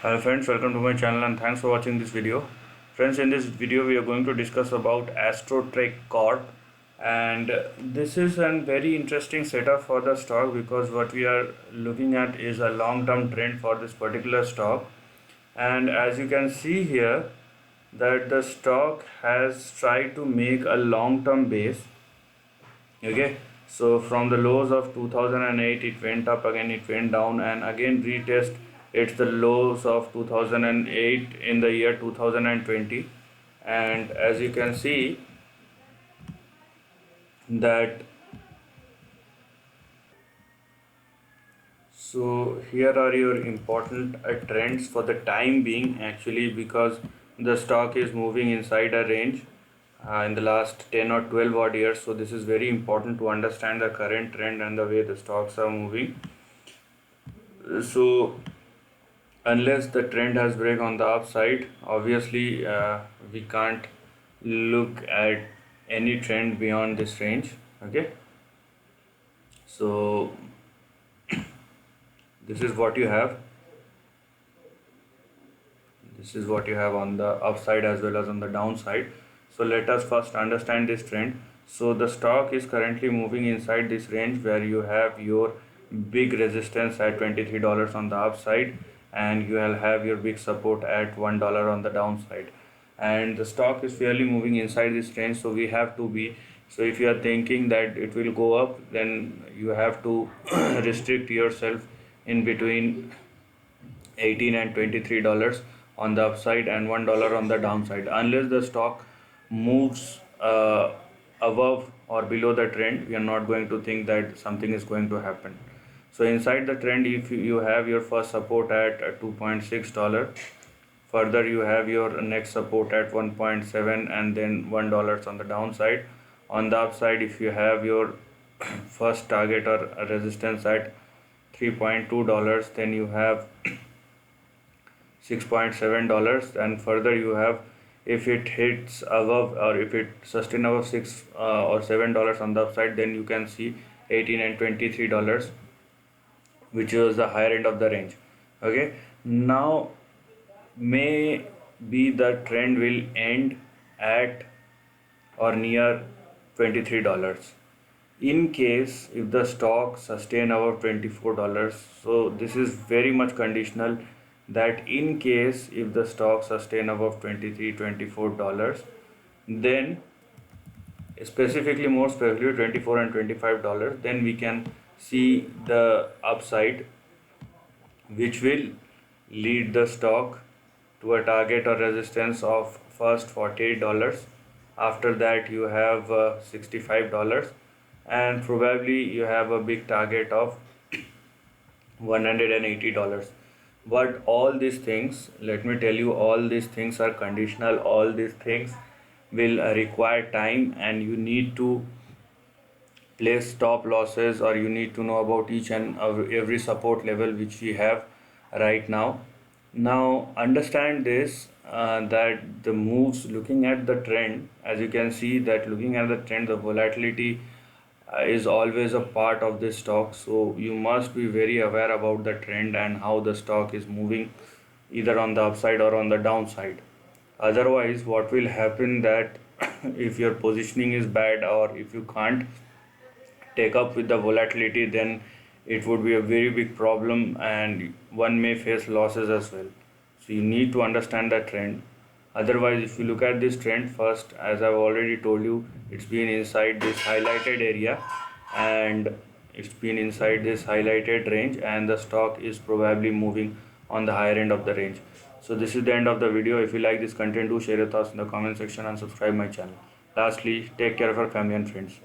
Hello friends, welcome to my channel and thanks for watching this video. Friends, in this video we are going to discuss about Astrotrek Corp, and this is a very interesting setup for the stock because what we are looking at is a long-term trend for this particular stock. And as you can see here that the stock has tried to make a long-term base. Okay, so from the lows of 2008 it went up again, it went down and again retest it's the lows of 2008 in the year 2020. And as you can see that, so here are your important trends for the time being, actually, because the stock is moving inside a range in the last 10 or 12 odd years. So this is very important to understand the current trend and the way the stocks are moving. So unless the trend has break on the upside, obviously we can't look at any trend beyond this range. Okay, so this is what you have. This is what you have on the upside as well as on the downside. So let us first understand this trend. So the stock is currently moving inside this range where you have your big resistance at $23 on the upside, and you will have your big support at $1 on the downside. And the stock is fairly moving inside this range, so we have to be, so if you are thinking that it will go up, then you have to restrict yourself in between 18 and $23 on the upside and $1 on the downside. Unless the stock moves above or below the trend, we are not going to think that something is going to happen. So inside the trend, if you have your first support at $2.6, further you have your next support at 1.7 and then $1 on the downside. On the upside, if you have your first target or resistance at $3.2, then you have $6.7, and further you have, if it hits above or if it sustains above $6 or $7 on the upside, then you can see 18 and $23, which is the higher end of the range. Okay, now maybe the trend will end at or near $23. In case if the stock sustain above $24, so this is very much conditional, that in case if the stock sustain above $23-24, then specifically, more specifically $24 and $25, then we can see the upside, which will lead the stock to a target or resistance of first $48. After that you have $65, and probably you have a big target of $180. But all these things, let me tell you, all these things are conditional. All these things will require time, and you need to place stop losses, or you need to know about each and every support level which we have right now. Now understand this, that the moves, looking at the trend, as you can see that looking at the trend, the volatility is always a part of this stock. So you must be very aware about the trend and how the stock is moving, either on the upside or on the downside. Otherwise what will happen that if your positioning is bad, or if you can't take up with the volatility, then it would be a very big problem and one may face losses as well. So you need to understand the trend. Otherwise, if you look at this trend first, as I've already told you, it's been inside this highlighted area, and it's been inside this highlighted range, and the stock is probably moving on the higher end of the range. So this is the end of the video. If you like this content, do share your thoughts in the comment section and subscribe my channel. Lastly, take care of your family and friends.